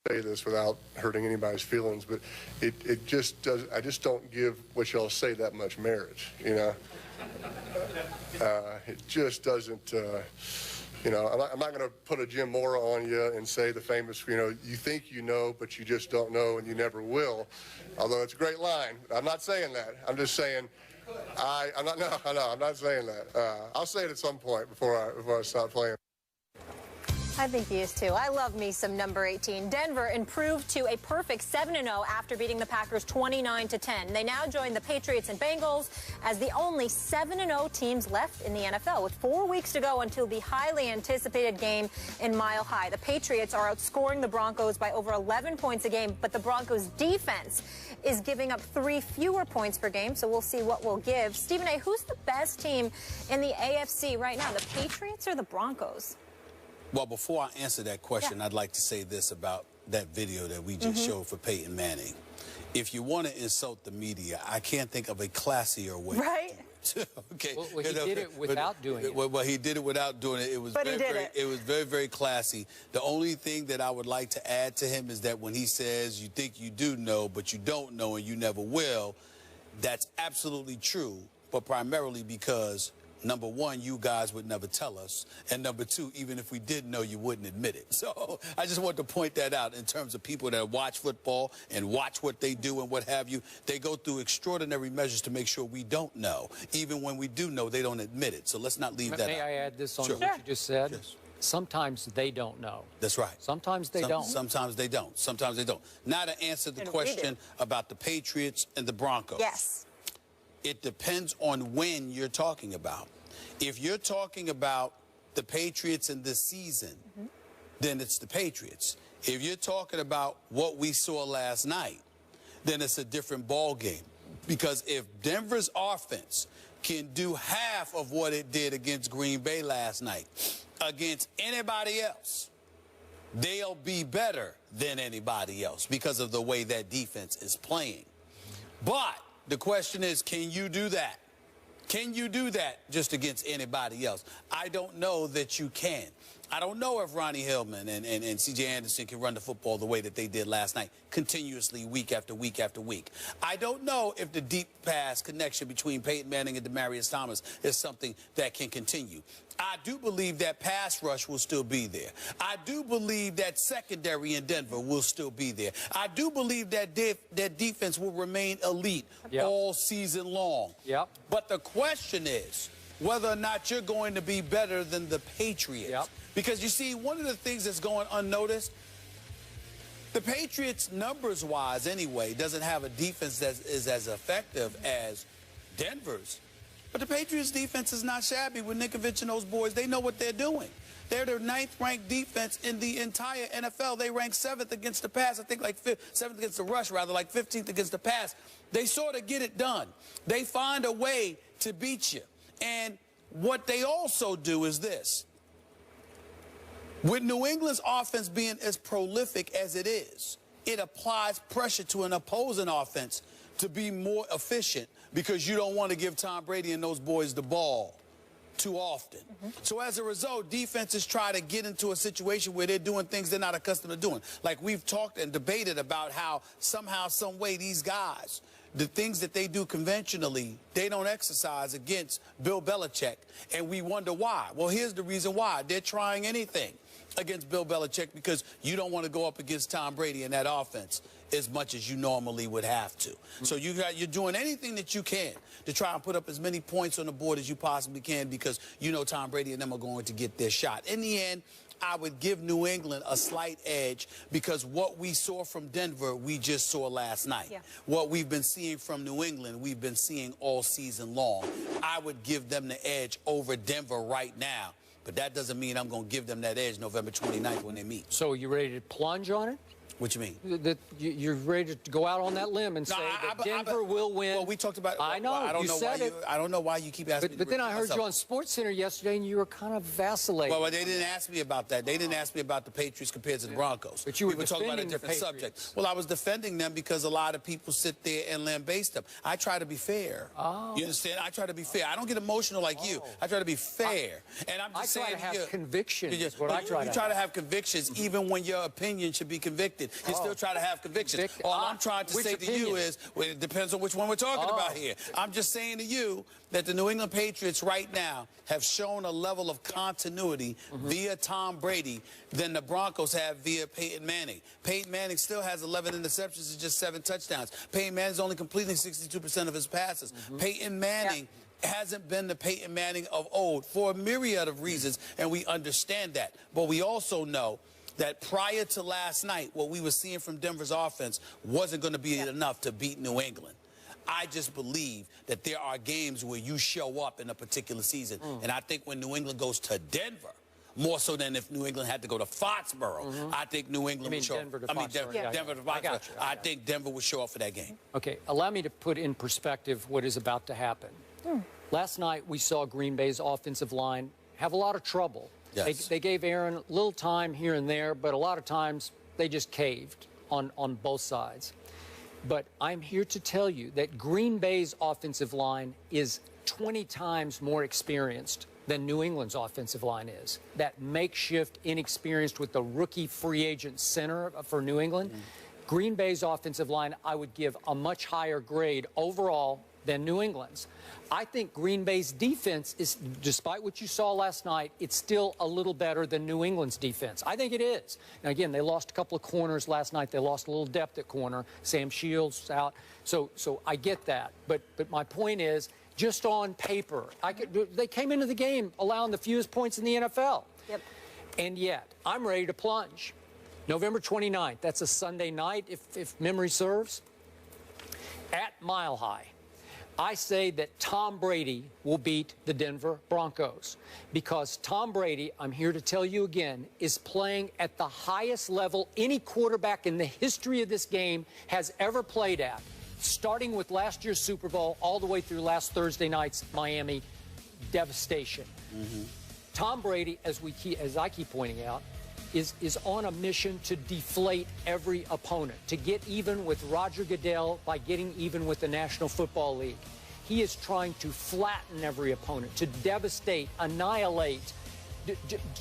say this without hurting anybody's feelings, but it just does. I just don't give what y'all say that much merit, you know. It just doesn't. You know, I'm not going to put a Jim Mora on you and say the famous, you know, you think you know, but you just don't know and you never will. Although it's a great line. I'm not saying that. I'm just saying I'm not saying that. I'll say it at some point before I stop playing. I think he is too. I love me some number 18. Denver improved to a perfect 7-0 after beating the Packers 29-10. They now join the Patriots and Bengals as the only 7-0 teams left in the NFL, with 4 weeks to go until the highly anticipated game in Mile High. The Patriots are outscoring the Broncos by over 11 points a game, but the Broncos defense is giving up 3 fewer points per game, so we'll see what we'll give. Stephen A., who's the best team in the AFC right now, the Patriots or the Broncos? Well, before I answer that question, I'd like to say this about that video that we just showed for Peyton Manning. If you want to insult the media, I can't think of a classier way. Right? To do it. Okay. Well, he did it without doing it. Well, he did it without doing it. It was very, very classy. The only thing that I would like to add to him is that when he says you think you do know, but you don't know and you never will, that's absolutely true, but primarily because number one, you guys would never tell us. And number two, even if we did know, you wouldn't admit it. So I just want to point that out in terms of people that watch football and watch what they do and what have you. They go through extraordinary measures to make sure we don't know. Even when we do know, they don't admit it. So let's not leave that out. May I add this on what you just said? Yes. Sometimes they don't know. That's right. Sometimes they don't. Sometimes they don't. Sometimes they don't. Now to answer the question about the Patriots and the Broncos. Yes. It depends on when you're talking about. If you're talking about the Patriots in this season, then it's the Patriots. If you're talking about what we saw last night, then it's a different ball game. Because if Denver's offense can do half of what it did against Green Bay last night, against anybody else, they'll be better than anybody else because of the way that defense is playing. But the question is, can you do that? Can you do that just against anybody else? I don't know that you can. I don't know if Ronnie Hillman and C.J. Anderson can run the football the way that they did last night, continuously, week after week after week. I don't know if the deep pass connection between Peyton Manning and Demaryius Thomas is something that can continue. I do believe that pass rush will still be there. I do believe that secondary in Denver will still be there. I do believe that that defense will remain elite all season long. But the question is whether or not you're going to be better than the Patriots. Because you see, one of the things that's going unnoticed, the Patriots, numbers-wise anyway, doesn't have a defense that is as effective as Denver's. But the Patriots' defense is not shabby with Nikovich and those boys. They know what they're doing. They're their 9th-ranked defense in the entire NFL. They rank 7th against the pass. I think like 7th against the rush, rather, like 15th against the pass. They sort of get it done. They find a way to beat you. And what they also do is this. With New England's offense being as prolific as it is, it applies pressure to an opposing offense to be more efficient because you don't want to give Tom Brady and those boys the ball too often. So as a result, defenses try to get into a situation where they're doing things they're not accustomed to doing. Like we've talked and debated about how somehow, some way, these guys, the things that they do conventionally, they don't exercise against Bill Belichick, and we wonder why. Well, here's the reason why. They're trying anything against Bill Belichick because you don't want to go up against Tom Brady in that offense as much as you normally would have to. So you're doing anything that you can to try and put up as many points on the board as you possibly can because you know Tom Brady and them are going to get their shot. In the end, I would give New England a slight edge because what we saw from Denver, we just saw last night. What we've been seeing from New England, we've been seeing all season long. I would give them the edge over Denver right now, but that doesn't mean I'm going to give them that edge November 29th when they meet. So are you ready to plunge on it? What you mean? That you're ready to go out on that limb and say that Denver will win. Well, we talked about. I know. I don't know why you. I don't know why you keep asking. But then I heard you on SportsCenter yesterday, and you were kind of vacillating. Well, they didn't ask me about that. They didn't ask me about the Patriots compared to the Broncos. But you were talking about a different subject. Well, I was defending them because a lot of people sit there and lambaste them. I try to be fair. You understand? I try to be fair. I don't get emotional like you. I try to be fair. And I'm just saying, I try to have convictions. You try to have convictions, even when your opinion should be convicted. convicted. You still try to have convictions. All I'm trying to say to you is, well, it depends on which one we're talking about here. I'm just saying to you that the New England Patriots right now have shown a level of continuity via Tom Brady than the Broncos have via Peyton Manning. Peyton Manning still has 11 interceptions and just 7 touchdowns. Peyton Manning's only completing 62% of his passes. Peyton Manning hasn't been the Peyton Manning of old for a myriad of reasons, and we understand that. But we also know that prior to last night, what we were seeing from Denver's offense wasn't going to be enough to beat New England. I just believe that there are games where you show up in a particular season. And I think when New England goes to Denver, more so than if New England had to go to Foxborough, I think New England would show up. Denver to Foxborough. Denver to Foxborough. I think Denver would show up for that game. Okay, allow me to put in perspective what is about to happen. Last night, we saw Green Bay's offensive line have a lot of trouble. Yes. They gave Aaron a little time here and there, but a lot of times they just caved on both sides. But I'm here to tell you that Green Bay's offensive line is 20 times more experienced than New England's offensive line is. That makeshift, inexperienced with the rookie free agent center for New England. Green Bay's offensive line, I would give a much higher grade overall than New England's. I think Green Bay's defense is, despite what you saw last night, it's still a little better than New England's defense. I think it is. Now, again, they lost a couple of corners last night. They lost a little depth at corner. Sam Shields out. So I get that. But my point is, just on paper, they came into the game allowing the fewest points in the NFL. Yep. And yet, I'm ready to plunge. November 29th, that's a Sunday night, if memory serves, at Mile High. I say that Tom Brady will beat the Denver Broncos because Tom Brady, I'm here to tell you again, is playing at the highest level any quarterback in the history of this game has ever played at, starting with last year's Super Bowl all the way through last Thursday night's Miami devastation. Tom Brady, as I keep pointing out, is on a mission to deflate every opponent, to get even with Roger Goodell by getting even with the National Football League. He is trying to flatten every opponent, to devastate, annihilate,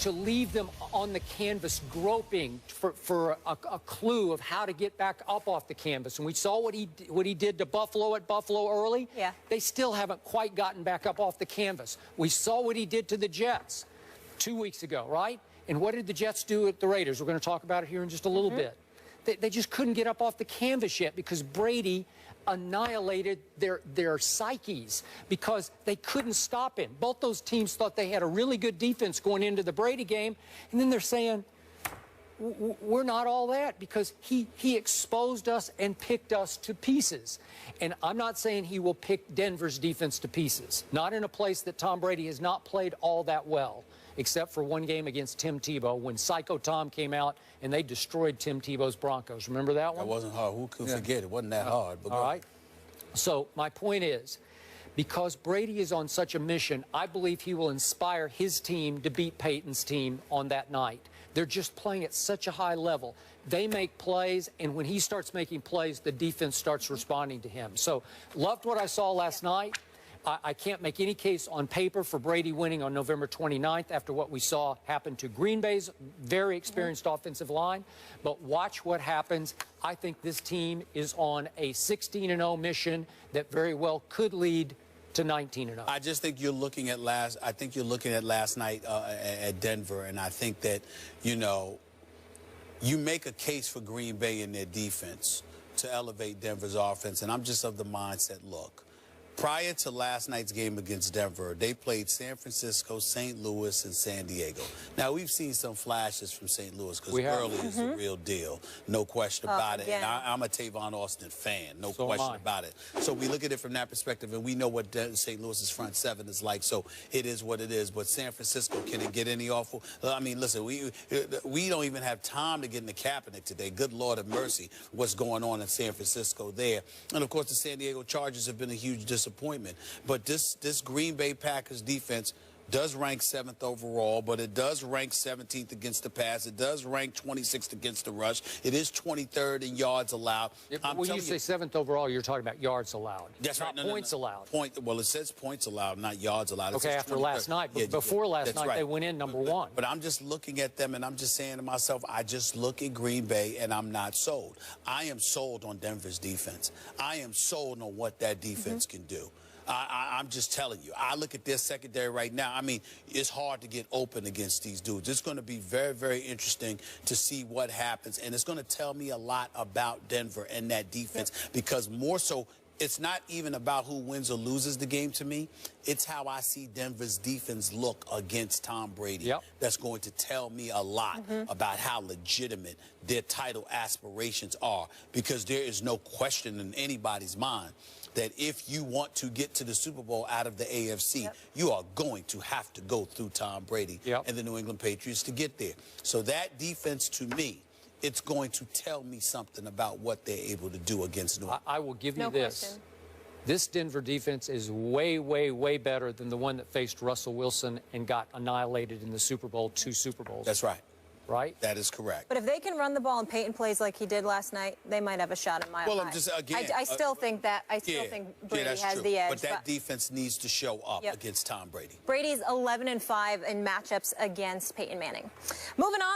to leave them on the canvas groping for a clue of how to get back up off the canvas. And we saw what he did to Buffalo at Buffalo early. Yeah. They still haven't quite gotten back up off the canvas. We saw what he did to the Jets 2 weeks ago, right? And what did the Jets do at the Raiders? We're going to talk about it here in just a little bit. They just couldn't get up off the canvas yet because Brady annihilated their psyches because they couldn't stop him. Both those teams thought they had a really good defense going into the Brady game, and then they're saying, we're not all that because he exposed us and picked us to pieces. And I'm not saying he will pick Denver's defense to pieces, not in a place that Tom Brady has not played all that well, except for one game against Tim Tebow when Psycho Tom came out and they destroyed Tim Tebow's Broncos. Remember that one? That wasn't hard. Who could forget? It wasn't that hard. But all right. So my point is, because Brady is on such a mission, I believe he will inspire his team to beat Peyton's team on that night. They're just playing at such a high level. They make plays, and when he starts making plays, the defense starts responding to him. So loved what I saw last night. I can't make any case on paper for Brady winning on November 29th after what we saw happen to Green Bay's very experienced offensive line. But watch what happens. I think this team is on a 16-0 mission that very well could lead to 19-0. I just think you're looking at last night at Denver, and I think that, you know, you make a case for Green Bay in their defense to elevate Denver's offense, and I'm just of the mindset, look, prior to last night's game against Denver, they played San Francisco, St. Louis, and San Diego. Now, we've seen some flashes from St. Louis because Gurley is the real deal. No question about it. And I'm a Tavon Austin fan. No question about it. So we look at it from that perspective, and we know what St. Louis's front seven is like. So it is what it is. But San Francisco, can it get any awful? I mean, listen, we don't even have time to get in the Kaepernick today. Good Lord of mercy, what's going on in San Francisco there. And, of course, the San Diego Chargers have been a huge disappointment. But this Green Bay Packers defense does rank 7th overall, but it does rank 17th against the pass. It does rank 26th against the rush. It is 23rd in yards allowed. When you say 7th overall, you're talking about yards allowed. That's not right. Points allowed. Well, it says points allowed, not yards allowed. It Okay, says after 23rd. last night. But before last night, right. they went in number 1. But I'm just looking at them, and I'm just saying to myself, I just look at Green Bay, and I'm not sold. I am sold on Denver's defense. I am sold on what that defense can do. I'm just telling you. I look at their secondary right now. I mean, it's hard to get open against these dudes. It's going to be very, very interesting to see what happens, and it's going to tell me a lot about Denver and that defense because more so, it's not even about who wins or loses the game to me. It's how I see Denver's defense look against Tom Brady. That's going to tell me a lot about how legitimate their title aspirations are because there is no question in anybody's mind that if you want to get to the Super Bowl out of the AFC, you are going to have to go through Tom Brady and the New England Patriots to get there. So that defense, to me, it's going to tell me something about what they're able to do against New England. I will give you this. This Denver defense is way, way, way better than the one that faced Russell Wilson and got annihilated in the Super Bowl 2 Super Bowls. That's right. Right? That is correct. But if they can run the ball and Peyton plays like he did last night, they might have a shot at Mile High. Well, I'm just, again... I still think that, I still think Brady has true. the edge. But that defense needs to show up against Tom Brady. Brady's 11-5 in matchups against Peyton Manning. Moving on.